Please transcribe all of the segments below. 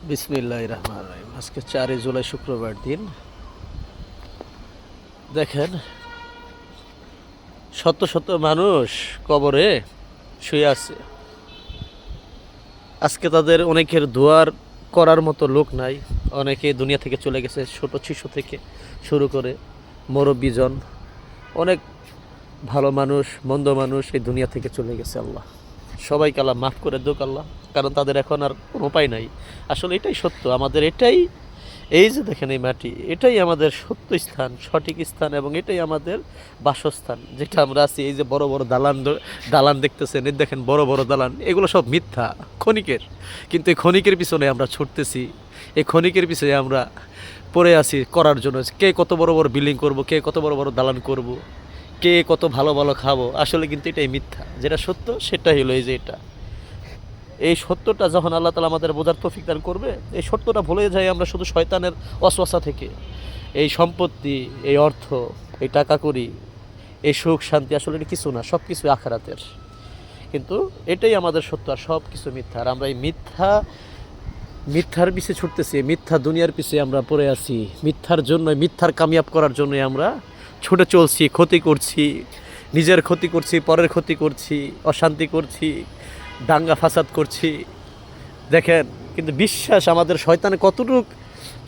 বিসমিল্লাহির রহমানির রহিম। আজকে 4 জুলাই শুক্রবার দিন। দেখেন, শত শত মানুষ কবরে শুয়ে আছে। আজকে তাদের অনেকের দোয়ার করার মতো লোক নাই। অনেকে দুনিয়া থেকে চলে গেছে, ছোট শিশু থেকে শুরু করে মুরব্বীজন, অনেক ভালো মানুষ মন্দ মানুষ এই দুনিয়া থেকে চলে গেছে। আল্লাহ সবাইকে আল্লাহ মাফ করে দোক আল্লাহ, কারণ তাদের এখন আর কোনো উপায় নাই। আসলে এটাই সত্য, আমাদের এটাই, এই যে দেখেন এই মাটি, এটাই আমাদের সত্য স্থান, সঠিক স্থান, এবং এটাই আমাদের বাসস্থান, যেটা আমরা আছি। এই যে বড় বড় দালান দেখতেছেন, এই দেখেন বড় বড় দালান, এগুলো সব মিথ্যা, ক্ষণিকের। কিন্তু এই ক্ষণিকের পিছনে আমরা ছুটতেছি, এই ক্ষণিকের পিছনে আমরা পড়ে আছি করার জন্য। কে কত বড় বড় বিল্ডিং করব, কে কত বড় বড় দালান করব, কে কত ভালো ভালো খাবো। আসলে কিন্তু এটাই মিথ্যা, যেটা সত্য সেটাই হলো এই যে এটা। এই সত্যটা যখন আল্লাহ তালা আমাদের বোঝার তৌফিক দান করবে, এই সত্যটা ভুলে যাই আমরা শুধু শয়তানের ওয়াসওয়াসা থেকে। এই সম্পত্তি, এই অর্থ, এই টাকা কড়ি, এই সুখ শান্তি আসলে এটা কিছু না, সব কিছু আখিরাতের। কিন্তু এটাই আমাদের সত্য, আর সব কিছু মিথ্যা। আর আমরা এই মিথ্যার পিছে ছুটতেছি, মিথ্যা দুনিয়ার পিছে আমরা পড়ে আছি। মিথ্যার জন্য, মিথ্যার কামিয়াব করার জন্যই আমরা ছুটে চলছি, ক্ষতি করছি, নিজের ক্ষতি করছি, পরের ক্ষতি করছি, অশান্তি করছি, দাঙ্গা ফাসাদ করছি। দেখেন, কিন্তু বিশ্বাস আমাদের শয়তানে কতটুক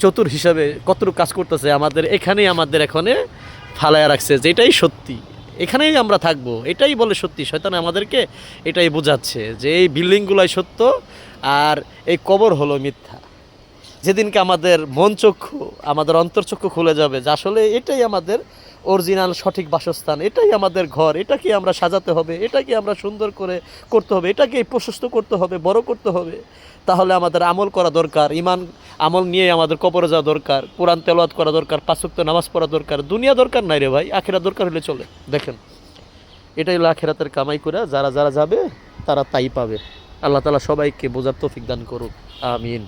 চতুর হিসাবে কতটুক কাজ করতেছে আমাদের এখানেই, আমাদের এখানে ফালায়া রাখছে, যেটাই সত্যি এখানেই আমরা থাকবো, এটাই বলে সত্যি। শয়তান আমাদেরকে এটাই বোঝাচ্ছে যে এই বিল্ডিংগুলাই সত্য আর এই কবর হলো মিথ্যা। যেদিনকে আমাদের মন চক্ষু, আমাদের অন্তর্চক্ষু খুলে যাবে যে আসলে এটাই আমাদের অরিজিনাল সঠিক বাসস্থান, এটাই আমাদের ঘর, এটাকে আমরা সাজাতে হবে, এটাকে আমরা সুন্দর করে করতে হবে, এটাকে প্রশস্ত করতে হবে, বড় করতে হবে। তাহলে আমাদের আমল করা দরকার, ইমান আমল নিয়ে আমাদের কবরে যাওয়া দরকার, কোরআন তেলাওয়াত করা দরকার, 5 ওয়াক্ত নামাজ পড়া দরকার। দুনিয়া দরকার নাই রে ভাই, আখিরাত দরকার হলে চলে। দেখেন, এটাই হলো আখিরাতের কামাই করে যারা যারা যাবে তারা তাই পাবে। আল্লাহ তাআলা সবাইকে বোঝার তৌফিক দান করুক, আমিন।